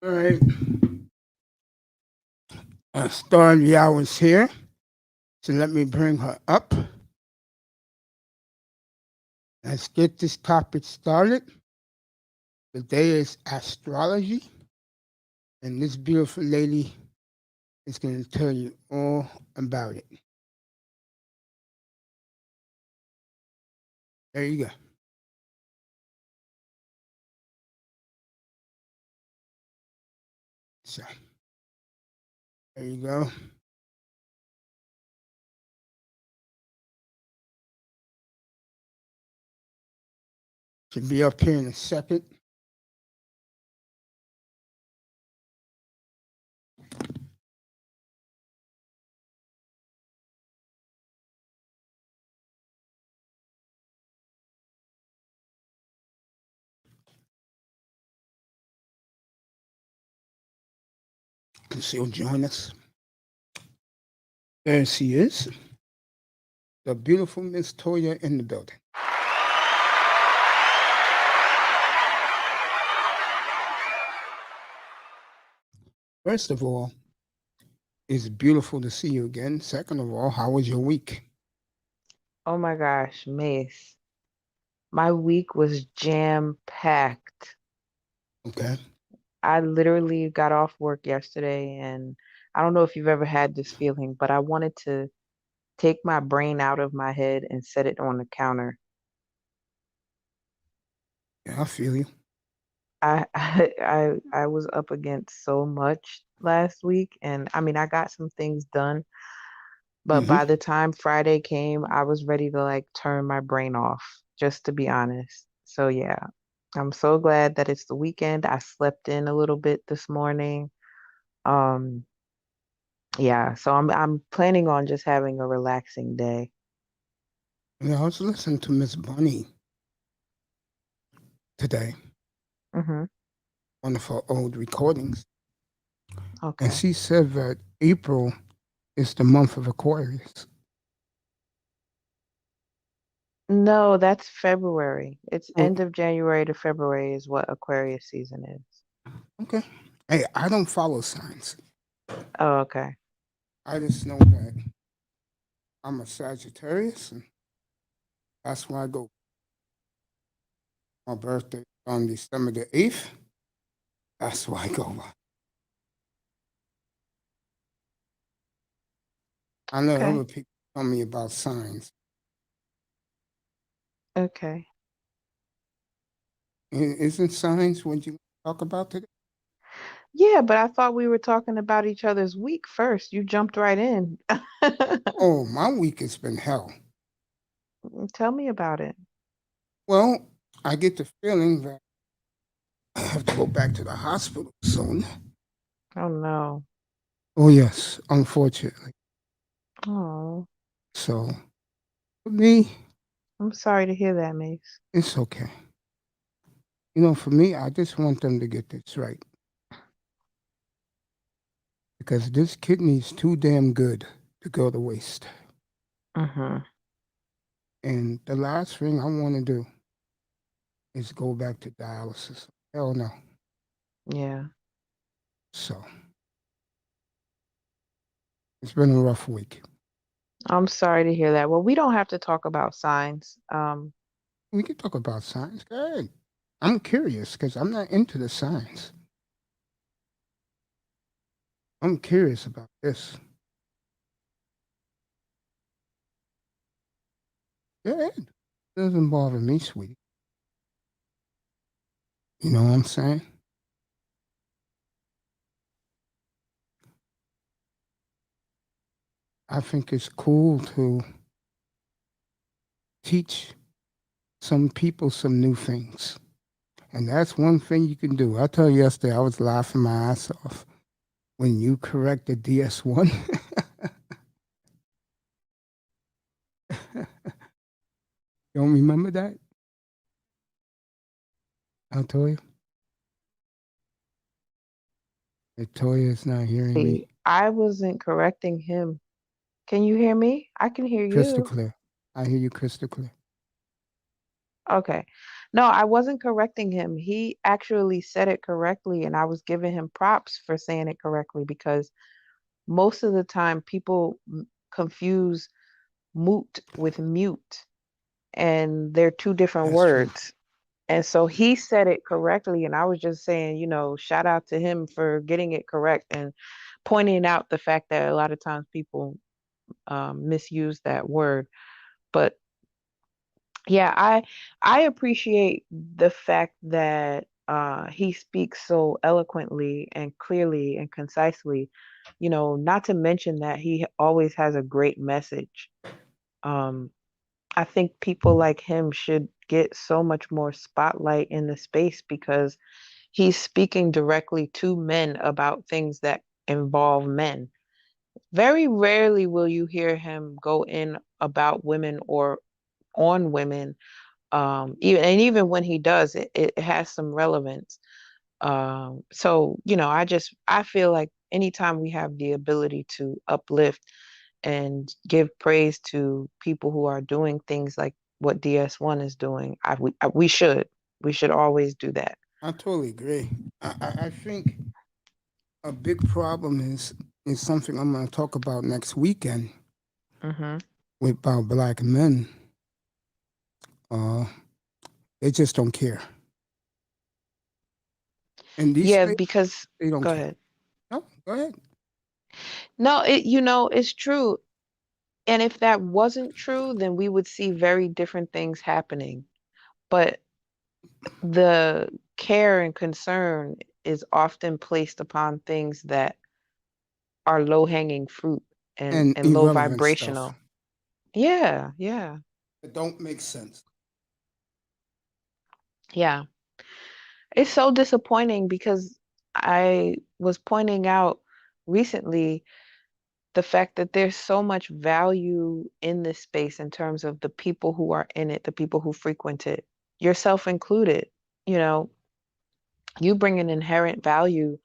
All right. Star the hours here. So let me bring her up. Let's get this topic started. Today is astrology, and this beautiful lady is going to tell you all about it. There you go. So, there you go. Should be up here in a second. And she'll join us. There she is, the beautiful Miss Toya in the building. First of all, it's beautiful to see you again. Second of all, how was your week? Oh my gosh, Mace. My week was jam-packed. Okay. I literally got off work yesterday and I don't know if you've ever had this feeling, but I wanted to take my brain out of my head and set it on the counter. Yeah, I feel you. I was up against so much last week and I mean I got some things done, but Mm-hmm. by the time Friday came, I was ready to like turn my brain off, just to be honest. So yeah, I'm so glad that it's the weekend. I slept in a little bit this morning. Um, yeah, so I'm planning on just having a relaxing day. Yeah, I was listening to Miss Bunny today, Mm-hmm. one of her old recordings, and Okay. she said that April is the month of Aquarius. No, that's February. It's Oh, end of January to February is what Aquarius season is. okay. Hey, I don't follow signs. Oh, okay. I just know that I'm a Sagittarius, and that's why I go. My birthday on December the 8th. That's why I go by. I know Okay. other people tell me about signs. Okay. Isn't signs what you talk about today? Yeah, but I thought we were talking about each other's week first. You jumped right in. Oh, my week has been hell. Tell me about it. Well, I get the feeling that I have to go back to the hospital soon. Oh no. Oh, yes, unfortunately. Oh, So, for me, I'm sorry to hear that, Mace. it's okay. You know, for me, I just want them to get this right because this kidney's too damn good to go to waste. Mm-hmm. And the last thing I want to do is go back to dialysis. Hell no. Yeah. So, it's been a rough week. I'm sorry to hear that. Well, we don't have to talk about signs. We can talk about science. Go ahead. I'm curious because I'm not into the science. I'm curious about this. Go ahead. Doesn't bother me, sweetie. You know what I'm saying? I think it's cool to teach some people some new things. And that's one thing you can do. I tell you yesterday, I was laughing my ass off when you corrected DS1. Don't remember that? I told you. Victoria is not hearing me. See, I wasn't correcting him. Can you hear me? I can hear Crystal you. clear. I hear you crystal clear. Okay. No, I wasn't correcting him. He actually said it correctly, and I was giving him props for saying it correctly because most of the time people confuse moot with mute, and they're two different That's true. words. And so he said it correctly, and I was just saying, shout out to him for getting it correct and pointing out the fact that a lot of times people misuse that word. But yeah, I appreciate the fact that he speaks so eloquently and clearly and concisely. Not to mention that he always has a great message. Um, I think people like him should get so much more spotlight in the space because he's speaking directly to men about things that involve men. Very rarely will you hear him go in about women or on women. Even when he does, it has some relevance. So I feel like anytime we have the ability to uplift and give praise to people who are doing things like what DS1 is doing, we should always do that. I totally agree. I think a big problem is something I'm going to talk about next weekend Hmm. with about black men. Uh, they just don't care. In these Yeah, states, because they don't go care. ahead. No, go ahead. No, it's true. And if that wasn't true, then we would see very different things happening. But the care and concern is often placed upon things that are low hanging fruit and And low irrelevant stuff vibrational. Yeah, yeah, that don't make sense. yeah. It's so disappointing because I was pointing out recently the fact that there's so much value in this space in terms of the people who are in it, the people who frequent it, yourself included. You know, you bring an inherent value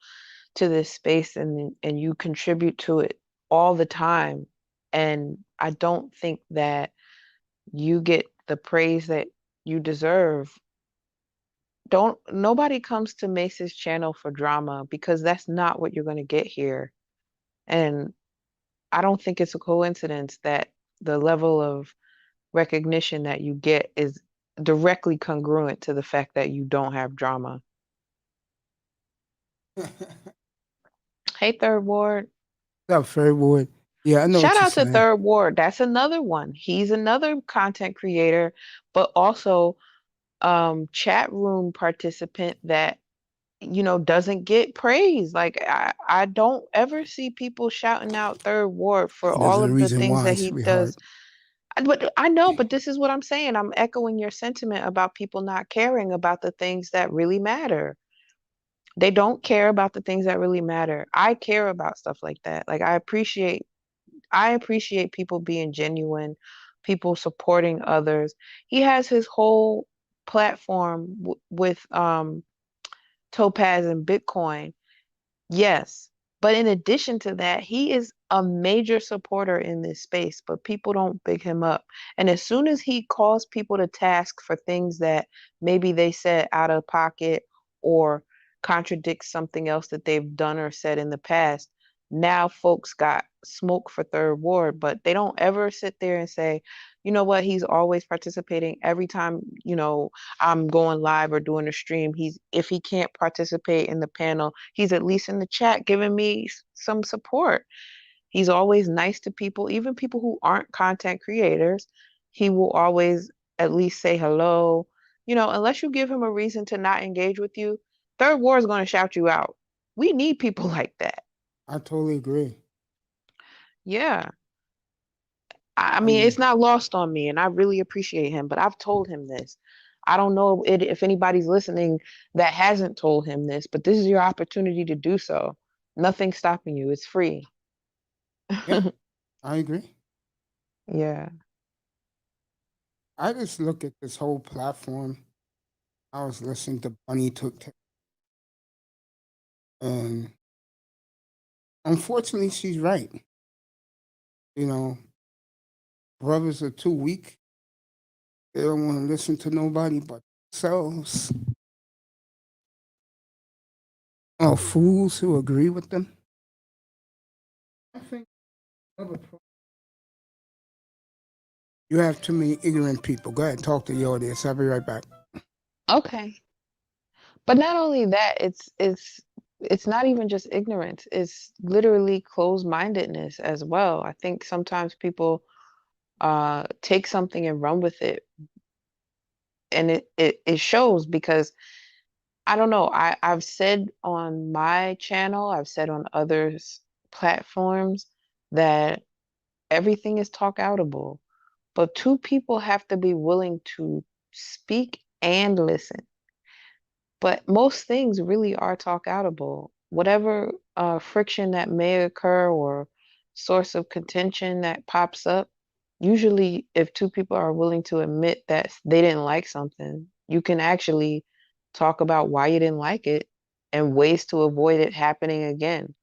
to this space and you contribute to it all the time. And I don't think that you get the praise that you deserve. Don't Nobody comes to Mace's channel for drama because that's not what you're going to get here. And I don't think it's a coincidence that the level of recognition that you get is directly congruent to the fact that you don't have drama. Hey, Third Ward. That fair word. Yeah, I know Shout what you're out to saying. Third Ward. That's another one. He's another content creator, but also chat room participant that doesn't get praise. Like I don't ever see people shouting out Third Ward for There's all a of the reason things why, that he does. sweetheart. But I know, but this is what I'm saying. I'm echoing your sentiment about people not caring about the things that really matter. They don't care about the things that really matter. I care about stuff like that. Like I appreciate people being genuine, people supporting others. He has his whole platform with Topaz and Bitcoin. Yes. But in addition to that, he is a major supporter in this space, but people don't big him up. And as soon as he calls people to task for things that maybe they said out of pocket or contradict something else that they've done or said in the past, now folks got smoke for Third Ward, but they don't ever sit there and say, you know what, he's always participating every time, I'm going live or doing a stream. If he can't participate in the panel, he's at least in the chat giving me some support. He's always nice to people, even people who aren't content creators. He will always at least say hello. Unless you give him a reason to not engage with you, Third War is going to shout you out. We need people like that. I totally agree. Yeah. I I mean, it's mean, not lost on me, and I really appreciate him, but I've told him this. I don't know if anybody's listening that hasn't told him this, but this is your opportunity to do so. Nothing's stopping you. It's free. yeah, I agree. Yeah. I just look at this whole platform. I was listening to Bunny Took, and unfortunately, she's right. You know, brothers are too weak They don't want to listen to nobody but themselves. Or fools who agree with them. I think you have too many ignorant people. Go ahead, talk to the audience. I'll be right back. Okay. But not only that, it's not even just ignorance. It's literally closed-mindedness as well. I think sometimes people take something and run with it, and it shows because I don't know. I've said on my channel, I've said on others platforms that everything is talk outable, but two people have to be willing to speak and listen. But most things really are talk outable. Whatever friction that may occur or source of contention that pops up, usually if two people are willing to admit that they didn't like something, you can actually talk about why you didn't like it and ways to avoid it happening again.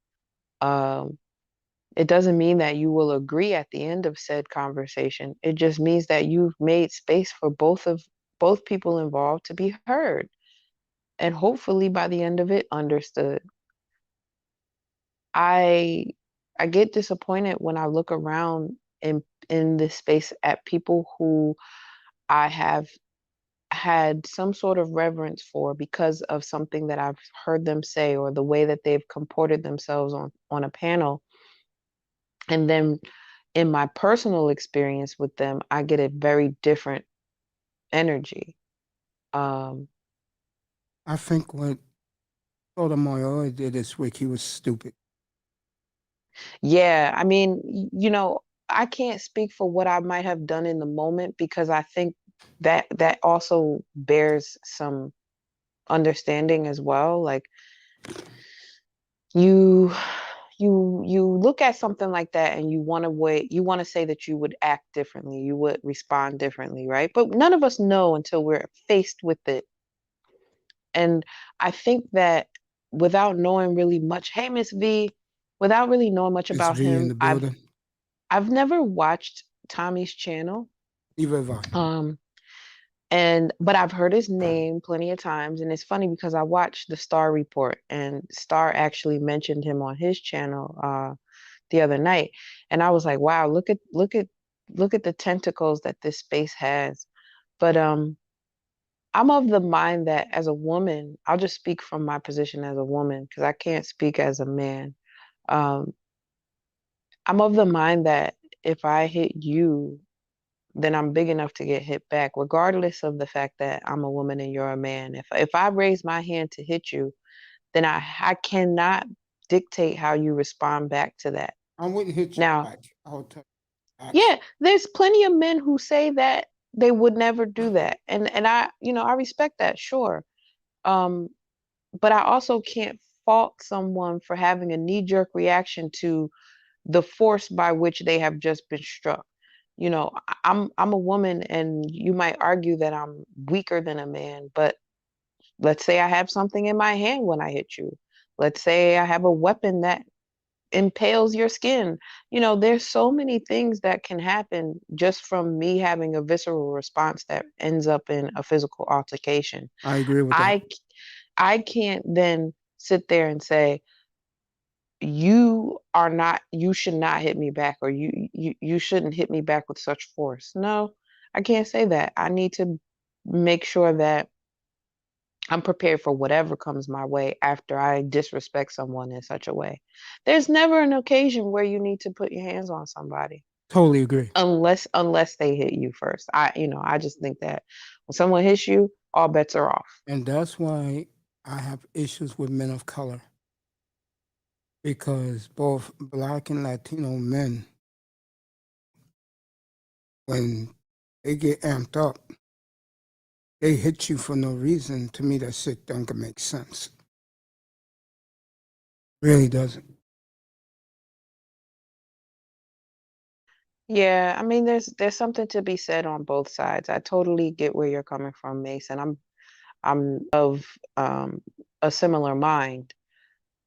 Um, it doesn't mean that you will agree at the end of said conversation. It just means that you've made space for both people involved to be heard and hopefully by the end of it understood. I I get disappointed when I look around in this space at people who I have had some sort of reverence for because of something that I've heard them say or the way that they've comported themselves on a panel. And then in my personal experience with them, I get a very different energy. Um, I think what Sotomayor did this week, he was stupid. Yeah, I mean, I can't speak for what I might have done in the moment because I think that also bears some understanding as well. Like you you look at something like that and you want to say that you would act differently, you would respond differently, right? But none of us know until we're faced with it. And I think that without knowing really much, hey Miss V, without really knowing much It's about V in him, the I've building. I've never watched Tommy's channel. Neither have I. Um, but I've heard his name plenty of times, and it's funny because I watched the Star Report, and Star actually mentioned him on his channel the other night, and I was like, wow, look at the tentacles that this space has. But I'm of the mind that as a woman, I'll just speak from my position as a woman because I can't speak as a man. Um, I'm of the mind that if I hit you, then I'm big enough to get hit back, regardless of the fact that I'm a woman and you're a man. If I raise my hand to hit you, then I cannot dictate how you respond back to that. I wouldn't hit you Now, back. I'll tell you, yeah, actually. there's plenty of men who say that they would never do that. And I respect that, sure. Um, but I also can't fault someone for having a knee-jerk reaction to the force by which they have just been struck. I'm a woman and you might argue that I'm weaker than a man, but let's say I have something in my hand when I hit you. Let's say I have a weapon that impales your skin. There's so many things that can happen just from me having a visceral response that ends up in a physical altercation. I agree with that. I can't then sit there and say, you should not hit me back, or you shouldn't hit me back with such force. No, I can't say that. I need to make sure that I'm prepared for whatever comes my way after I disrespect someone in such a way. There's never an occasion where you need to put your hands on somebody Totally agree. unless they hit you first. I just think that when someone hits you, all bets are off. And that's why I have issues with men of color. Because both black and Latino men, when they get amped up, they hit you for no reason. To me, that shit don't make sense. Really doesn't. Yeah, I mean, there's something to be said on both sides. I totally get where you're coming from, Mason. I'm of a similar mind,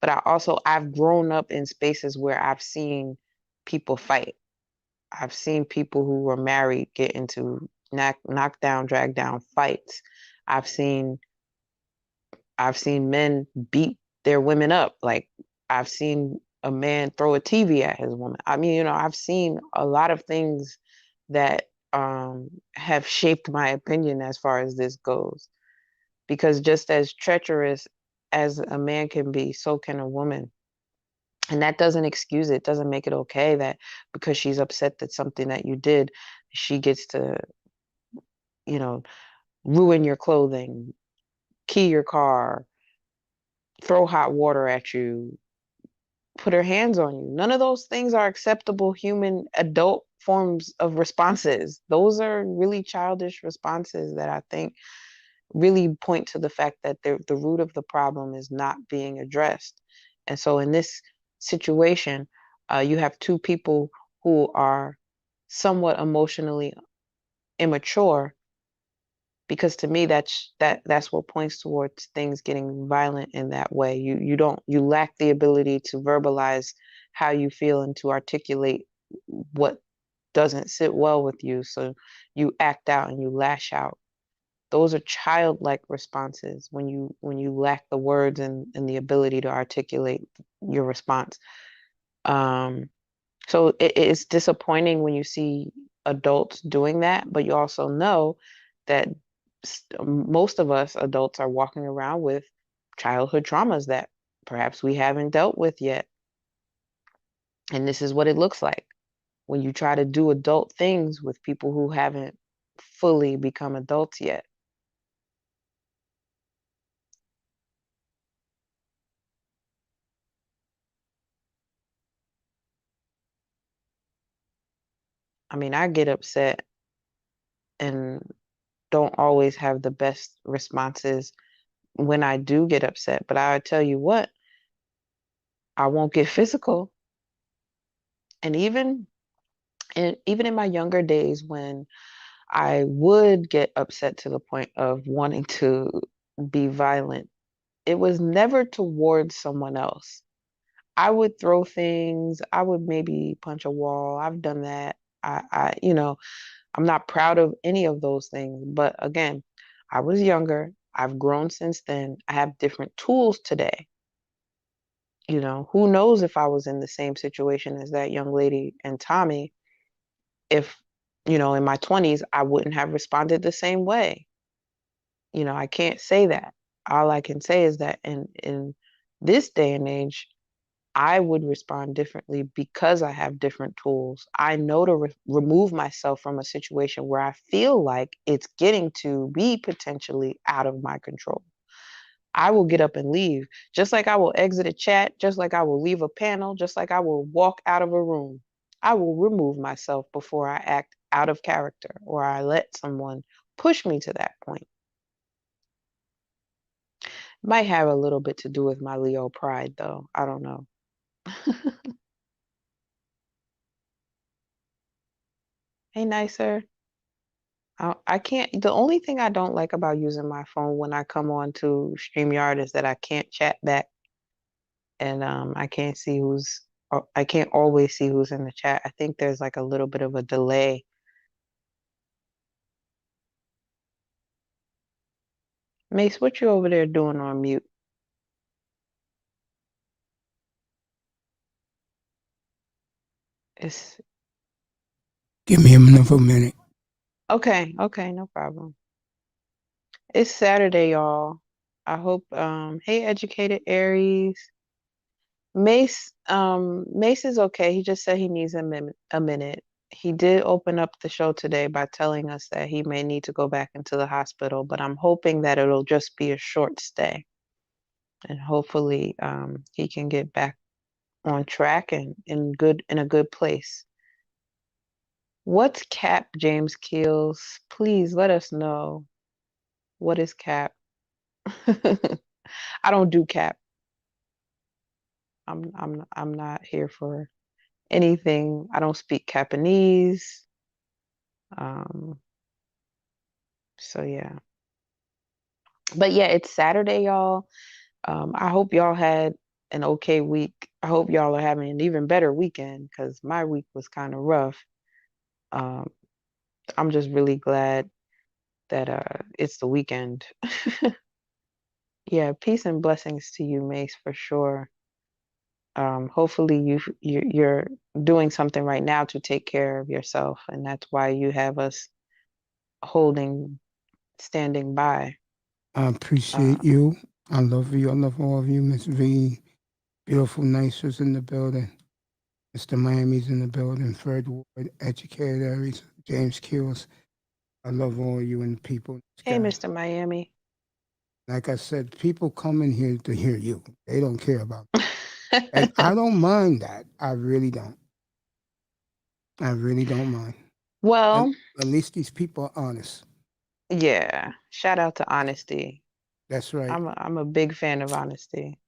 but I've grown up in spaces where I've seen people fight. I've seen people who were married get into knock down, drag down fights. I've seen men beat their women up. Like I've seen a man throw a TV at his woman. I mean, I've seen a lot of things that have shaped my opinion as far as this goes. Because just as treacherous as a man can be, so can a woman. And that doesn't excuse it, doesn't make it okay that because she's upset that something that you did, she gets to, you know, ruin your clothing, key your car, throw hot water at you, put her hands on you. None of those things are acceptable human adult forms of responses. Those are really childish responses that I think really point to the fact that the root of the problem is not being addressed. And so in this situation, you have two people who are somewhat emotionally immature, because to me that's what points towards things getting violent in that way. You lack the ability to verbalize how you feel and to articulate what doesn't sit well with you, so you act out and you lash out. Those are childlike responses when you lack the words and the ability to articulate your response. um so it's disappointing when you see adults doing that, but you also know that most of us adults are walking around with childhood traumas that perhaps we haven't dealt with yet. And this is what it looks like when you try to do adult things with people who haven't fully become adults yet. I mean, I get upset and don't always have the best responses when I do get upset, but I tell you what, I won't get physical. And even in my younger days when I would get upset to the point of wanting to be violent, it was never towards someone else. I would throw things, I would maybe punch a wall. I've done that. I'm not proud of any of those things. But again, I was younger. I've grown since then. I have different tools today. Who knows if I was in the same situation as that young lady and Tommy, if, in my 20s, I wouldn't have responded the same way. I can't say that. All I can say is that in this day and age, I would respond differently because I have different tools. I know to remove myself from a situation where I feel like it's getting to be potentially out of my control. I will get up and leave, just like I will exit a chat, just like I will leave a panel, just like I will walk out of a room. I will remove myself before I act out of character or I let someone push me to that point. Might have a little bit to do with my Leo pride, though. I don't know. Hey, nicer. I can't. The only thing I don't like about using my phone when I come on to StreamYard is that I can't chat back, and I can't always see who's in the chat. I think there's like a little bit of a delay. Mace, what you over there doing on mute? It's Give me another minute. okay. Okay, no problem. It's Saturday, y'all. I hope. Hey, educated Aries. Mace is okay. He just said he needs a minute. He did open up the show today by telling us that he may need to go back into the hospital, but I'm hoping that it'll just be a short stay. And hopefully he can get back on track and in a good place. What's CAP, James Keels? Please let us know. What is CAP? I don't do CAP. I'm not here for anything. I don't speak Japanese. Um, so yeah. But yeah, it's Saturday, y'all. I hope y'all had an okay week. I hope y'all are having an even better weekend because my week was kind of rough. Um, I'm just really glad that it's the weekend. Yeah, peace and blessings to you, Mace, for sure. Hopefully you're doing something right now to take care of yourself, and that's why you have us holding, standing by. I appreciate Um, you. I love you. I love all of you. Miss V, beautiful Nicer's in the building. Mr. Miami's in the building. Fred Ward, Educated Aries, James Kills. I love all you and the people in the hey, sky. Mr. Miami. Like I said, people come in here to hear you. They don't care about. And I don't mind that. I really don't. I really don't mind. And Well, at least these people are honest. yeah. Shout out to honesty. That's right. I'm a big fan of honesty.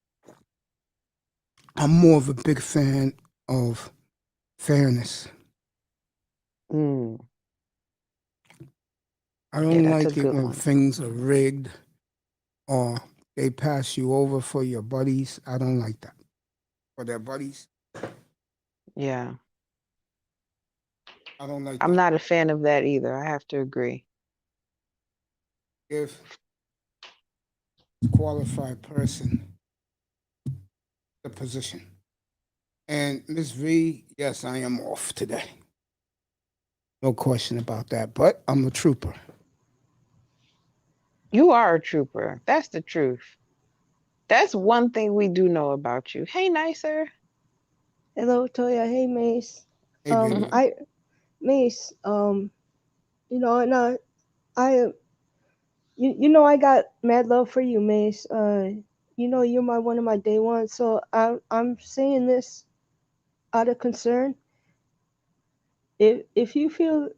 I'm more of a big fan of fairness. Mm, I yeah, don't that's a like it good when one. things are rigged or they pass you over for your buddies. I don't like that. For their buddies. Yeah. I don't like I'm that. not a fan of that either. I have to agree. If a qualified person the position. And Miss V, yes, I am off today. No question about that. But I'm a trooper. You are a trooper. That's the truth. That's one thing we do know about you. Hey, nicer. Hello, Toya. Hey, Mace. Hey, baby. Mhm. I Mace. And I, I got mad love for you, Mace. You're my one of my day ones. So I'm saying this out of concern. If you feel,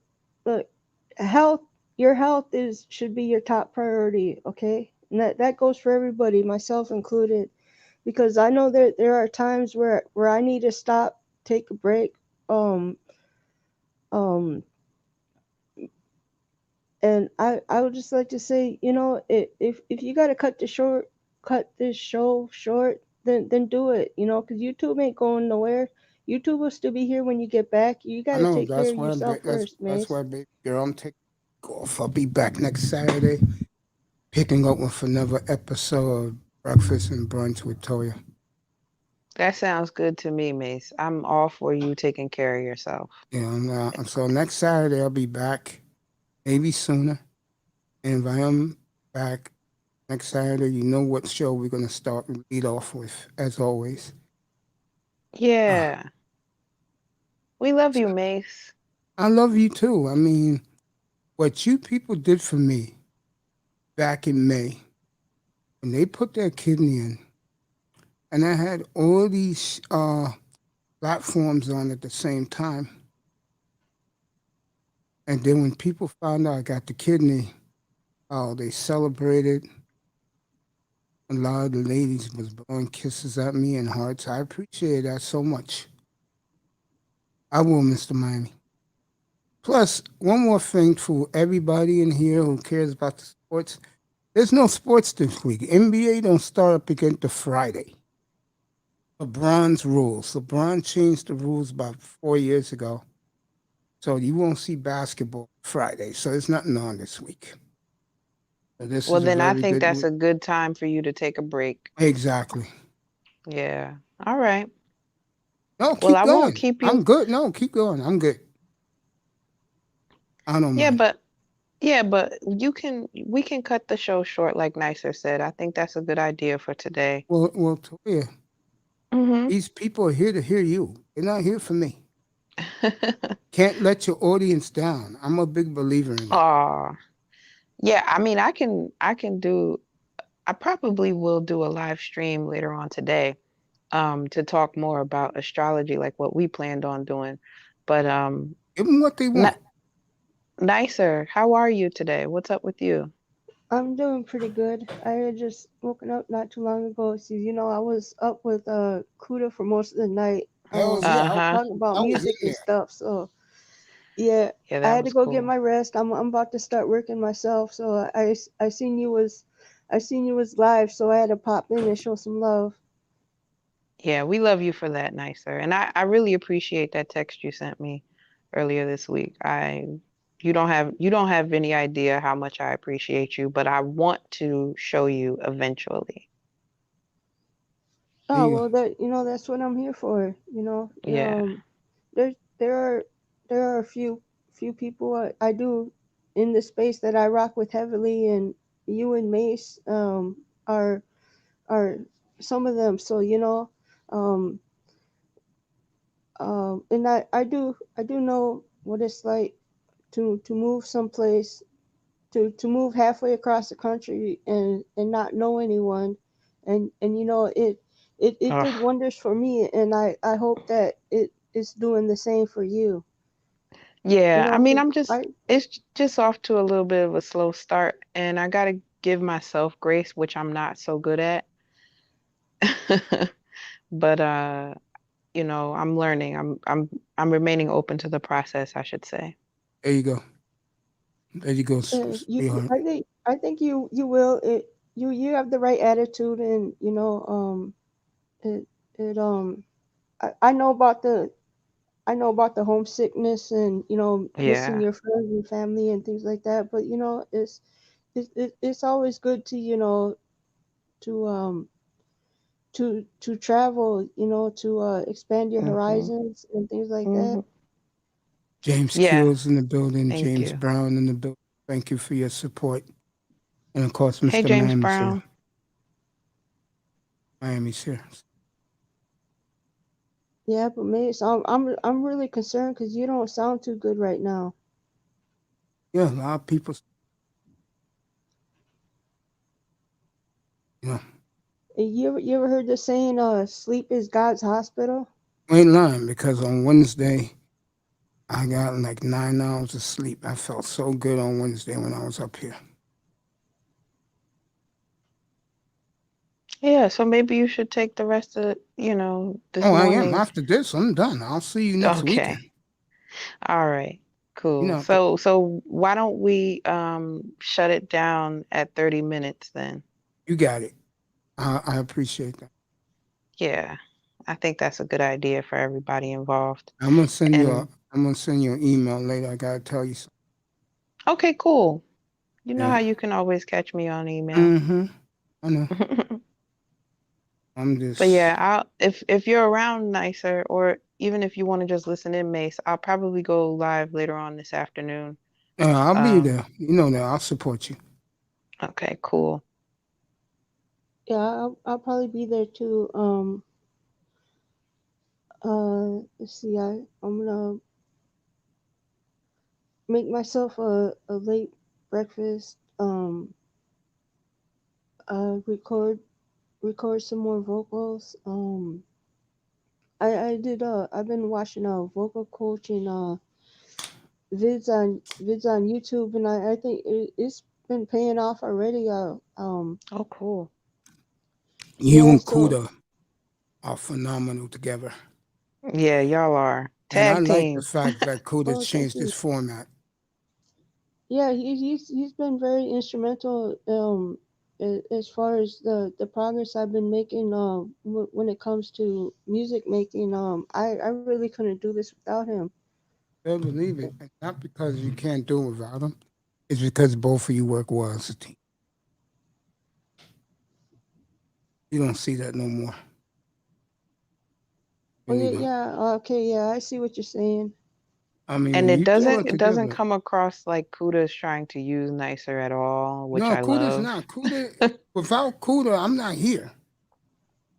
look, health, your health is should be your top priority. Okay, and that goes for everybody, myself included. Because I know there are times where I need to stop, take a break. Um, um And I would just like to say, if you gotta cut this show short, then do it, because YouTube ain't going nowhere. YouTube will still be here when you get back. You I gotta know take care that's of why yourself first, that's Mace. why, baby girl, I'm taking off. I'll be back next Saturday, picking up with another episode of Breakfast and Brunch with Toya. That sounds good to me, Mace. I'm all for you taking care of yourself. Yeah, so next Saturday I'll be back, maybe sooner. And if I am back next Saturday, you know what show we're gonna start and lead off with, as always. Ah, Yeah. We love you, Mace. I love you too. I mean, what you people did for me back in May when they put their kidney in, and I had all these platforms on at the same time. And then when people found out I got the kidney, oh, they celebrated. A lot of the ladies was blowing kisses at me and hearts. I appreciate that so much. I will, Mr. Miami. Plus, one more thing for everybody in here who cares about the sports. There's no sports this week. NBA don't start up again to Friday. LeBron's rules. LeBron changed the rules about 4 years ago. So you won't see basketball Friday. So there's nothing on this week. So this Well, is a then I very think good that's week. a good time for you to take a break. Exactly. Yeah. All right. No, Well, keep I won't going. keep you. I'm good. No, keep going. I'm good. I don't Yeah, mind. but we can cut the show short, like Nicer said. I think that's a good idea for today. Well, Toya, Mm-hmm. these people are here to hear you. They're not here for me. Can't let your audience down. I'm a big believer in that. Oh, yeah. I mean, I probably will do a live stream later on today, to talk more about astrology, like what we planned on doing. But Give them what they n want. Nicer, how are you today? What's up with you? I'm doing pretty good. I had just woken up not too long ago. So, I was up with Kuda for most of the night, Hells yeah, Uh-huh. talking about I was music in and there. stuff. So yeah, Yeah, I that had to was go get cool. my rest. I'm about to start working myself. So I seen you was live. So I had to pop in and show some love. Yeah, we love you for that, Nicer. And I really appreciate that text you sent me earlier this week. You don't have any idea how much I appreciate you, but I want to show you eventually. There Oh you go. well, that's what I'm here for. Yeah. There there are there are a few people I do in the space that I rock with heavily, and you and Mace are some of them. So um, and I do know what it's like to move someplace, to move halfway across the country and not know anyone, and it Ugh. did wonders for me, and I hope that it is doing the same for you. Yeah, I mean, 'Cause it's just off to a little bit of a slow start, and I gotta give myself grace, which I'm not so good at. But I'm learning. I'm remaining open to the process, I should say. There you go. There you go, you sweetheart. I think you will you have the right attitude, and it it I know about the homesickness, and missing Yeah. your friends and family and things like that, but it's always good to to to travel, to expand your Hmm. horizons and things like that. Hmm. James Yeah. Keel's in the building. Thank James you. Brown in the building. Thank you for your support. And of course, Hey, Mr. James Miami's here. Brown. Miami's here. Yeah, but maybe so I'm really concerned because you don't sound too good right now. Yeah, a lot of people, you know, You ever heard the saying, sleep is God's hospital? ain't lying because on Wednesday, I got like 9 hours of sleep. I felt so good on Wednesday when I was up here. Yeah, so maybe you should take the rest of, this Oh, I am. morning. After this, I'm done. I'll see you next Okay. weekend. All right. You Cool. know, So why don't we shut it down at 30 minutes then? you got it. I appreciate that. Yeah. I think that's a good idea for everybody involved. I'm gonna send you a. And I'm gonna send you an email later. I gotta tell you something. okay, cool. You know Yeah. how you can always catch me on email. Mm-hmm. I know. I'm But just. yeah, I'll if you're around nicer, or even if you want to just listen in, Mace, I'll probably go live later on this afternoon. I'll be Um, there. You know that. I'll support you. okay, cool. Yeah, I'll probably be there too. Let's see. I'm gonna make myself a late breakfast. Record some more vocals. I've been watching vocal coaching vids on YouTube, and I think it's been paying off already. Oh, cool. You Yeah. and So Kuda are phenomenal together. Yeah, y'all are And I tag like the team. fact that Kuda oh, thank changed his you. format. Yeah, he's been very instrumental as far as the progress I've been making when it comes to music making. I really couldn't do this without him. They'll believe it. And not because you can't do it without him. It's because both of you work well as a team. You don't see that no more. Oh Really yeah, don't. yeah. Okay, yeah, I see what you're saying. I mean, And when it you two doesn't are it doesn't together, come across like Kuda is trying to use nicer at all, which no, I Kuda's love. not. Kuda, without Kuda, I'm not here.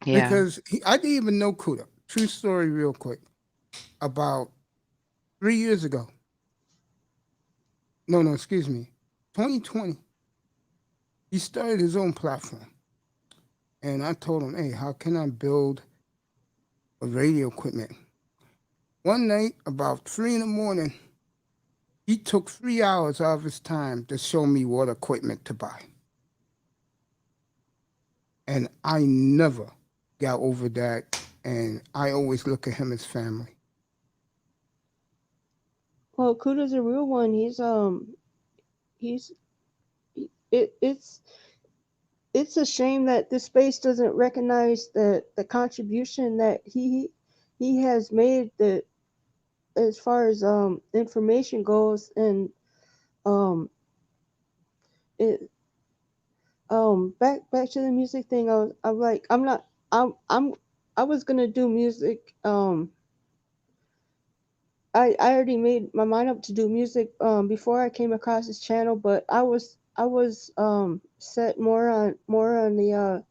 Yeah. Because I didn't even know Kuda. True story, real quick. About 3 years ago. No, excuse me. 2020. He started his own platform. And I told him, hey, how can I build a radio equipment? One night, about 3 in the morning, he took 3 hours out of his time to show me what equipment to buy. And I never got over that. And I always look at him as family. Well, Kuda's a real one. He's it. It's a shame that this space doesn't recognize the contribution that he has made, that as far as information goes, and um it back to the music thing. I'm like I'm I was gonna do music. I already made my mind up to do music before I came across this channel, but I was set more on the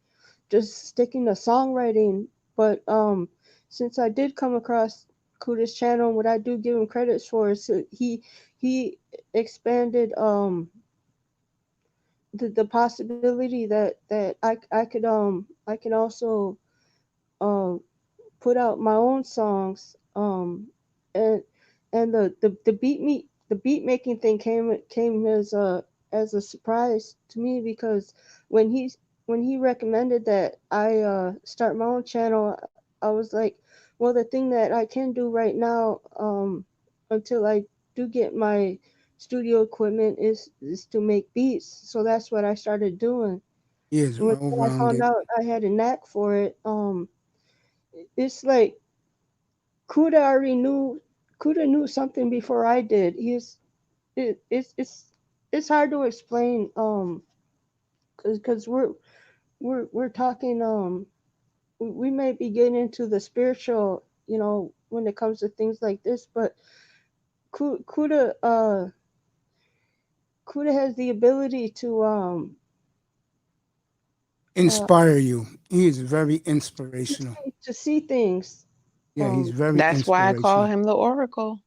just sticking to songwriting. But since I did come across Kuda's channel, what I do give him credits for is he expanded the possibility that I could also um put out my own songs, and the beat making thing came as a surprise to me, because when he when he recommended that I start my own channel, I was like, well, the thing that I can do right now, until I do get my studio equipment, is to make beats. So that's what I started doing. He is And well when I found rounded. out I had a knack for it, it's like Kuda already knew. Kuda knew something before I did. It's hard to explain, because we're talking, we may be getting into the spiritual, when it comes to things like this, but Kuda Kuda has the ability uh Inspire you. He is very inspirational. to see things. Yeah, he's very That's why I call inspirational. him the Oracle.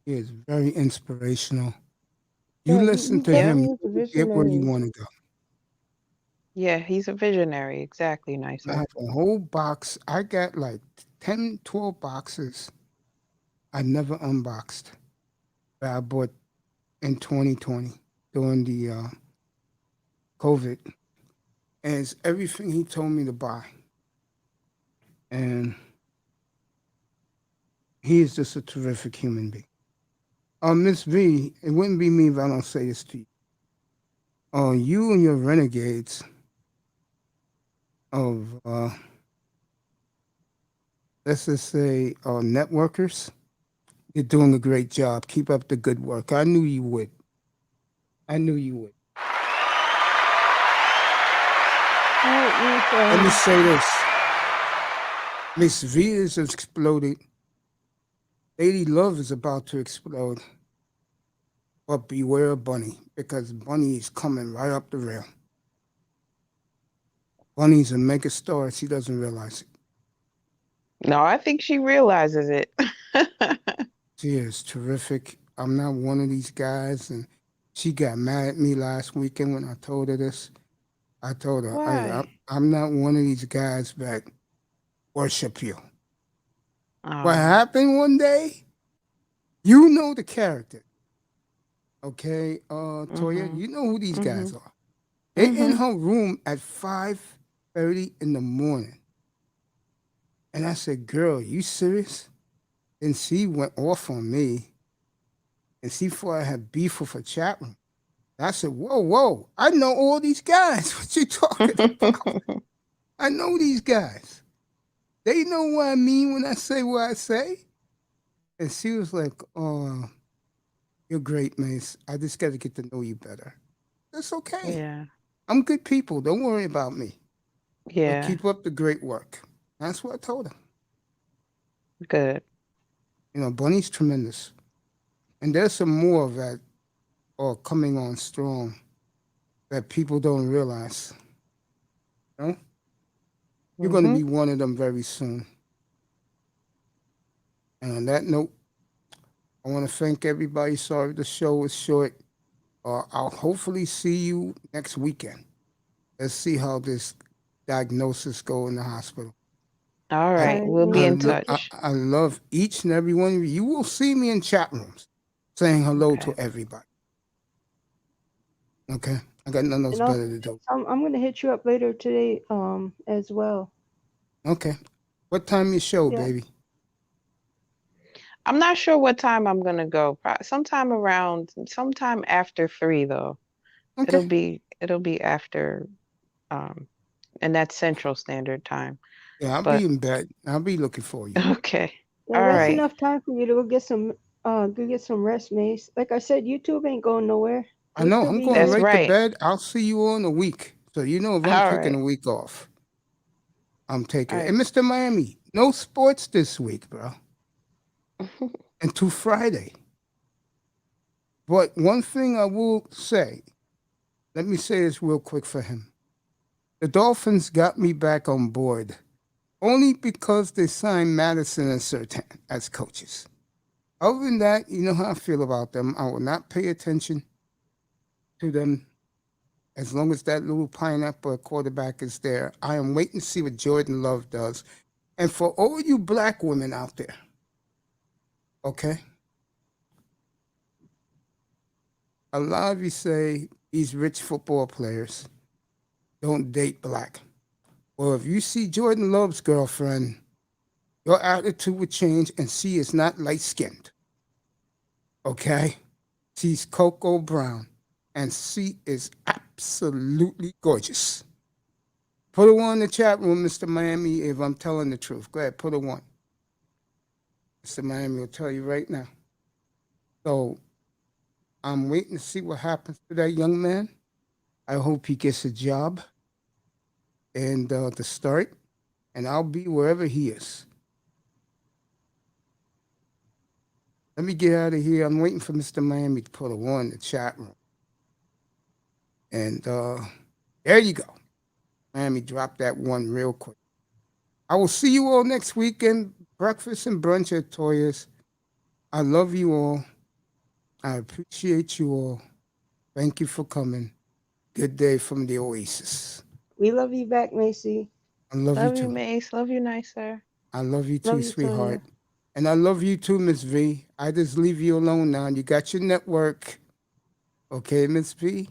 He is very inspirational. You Yeah, listen he to Yep. him, definitely you is a will get where you visionary. want to go. Yeah, he's a visionary. Exactly, I nicer. have a whole box. I got like 10, 12 boxes I never unboxed that I bought in 2020 during the COVID. And it's everything he told me to buy. And he is just a terrific human being. Miss V, it wouldn't be me if I don't say this to you. You and your renegades of, let's just say, networkers, you're doing a great job. Keep up the good work. I knew you would. I knew you would. All right, Let me Miss. say this. Miss V is exploded. Lady Love is about to explode. But beware Bunny, because Bunny is coming right up the rail. Bunny's a mega star. She doesn't realize it. No, I think she realizes it. She is terrific. I'm not one of these guys, and she got mad at me last weekend when I told her this. I told her, Why? I'm not one of these guys that worship you. What Oh. happened one day? You know the character, okay? Toya, Mhm. you know who these guys Mhm. are. They in Mhm. her room at 5:30 in the morning. And I said, girl, you serious? And she went off on me, and she thought I had beef with her chat room. I said, whoa, whoa, I know all these guys. What you talking about? I know these guys. They know what I mean when I say what I say. And she was like, oh, you're great, Mace. I just got to get to know you better. That's okay. Yeah. I'm good people. Don't worry about me. But Yeah. keep up the great work. That's what I told her. Good. Bunny's tremendous. And there's some more of that are coming on strong that people don't realize. You know? You're going to Mhm. be one of them very soon. And on that note, I want to thank everybody. Sorry the show was short. I'll hopefully see you next weekend. Let's see how this diagnosis go in the hospital. All I right. All right, We'll be I, in Miss. lo- I, touch. I love each and every one of you. You will see me in chat rooms saying hello to Okay. everybody. Okay, I got nothing else And also, better to do. I'm gonna hit you up later today, as well. Okay, what time your show, Yeah. baby? I'm not sure what time I'm gonna go. Sometime after 3 though. Okay, It'll be after um and that's Central Standard Time. yeah, I'll be But in bed. I'll be looking for you. okay. Yeah, All that's All right. right. enough time for you to go get some. Go get some rest, Mace. Like I said, YouTube ain't going nowhere. I You'll know. still I'm be going That's here. right to right. bed. I'll see you all in a week. So you know if I'm All taking right. a week off, I'm taking All it. right. And Mr. Miami, no sports this week, bro. Until Friday. But one thing I will say, let me say this real quick for him. The Dolphins got me back on board only because they signed Madison and Sertan as coaches. Other than that, you know how I feel about them. I will not pay attention to them as long as that little pineapple quarterback is there. I am waiting to see what Jordan Love does. And for all you black women out there, okay? A lot of you say these rich football players don't date black. Well, if you see Jordan Love's girlfriend, your attitude would change and she is not light skinned. Okay? She's cocoa brown and she is absolutely gorgeous. Put a one in the chat room, Mr. Miami, if I'm telling the truth. Go ahead, put a one. Mr. Miami will tell you right now. So I'm waiting to see what happens to that young man. I hope he gets a job and to start, and I'll be wherever he is. Let me get out of here. I'm waiting for Mr. Miami to put a one in the chat room. And there you go. Miami, drop that one real quick. I will see you all next weekend. Breakfast and brunch at Toya's. I love you all. I appreciate you all. Thank you for coming. Good day from the Oasis. We love you back, Macy. I love you Love you, too. Mace. Love you, Nicer. I love you Love too, you, sweetheart. Toya. And I love you too, Miss V. I just leave you alone now. You got your network. Okay, Miss V?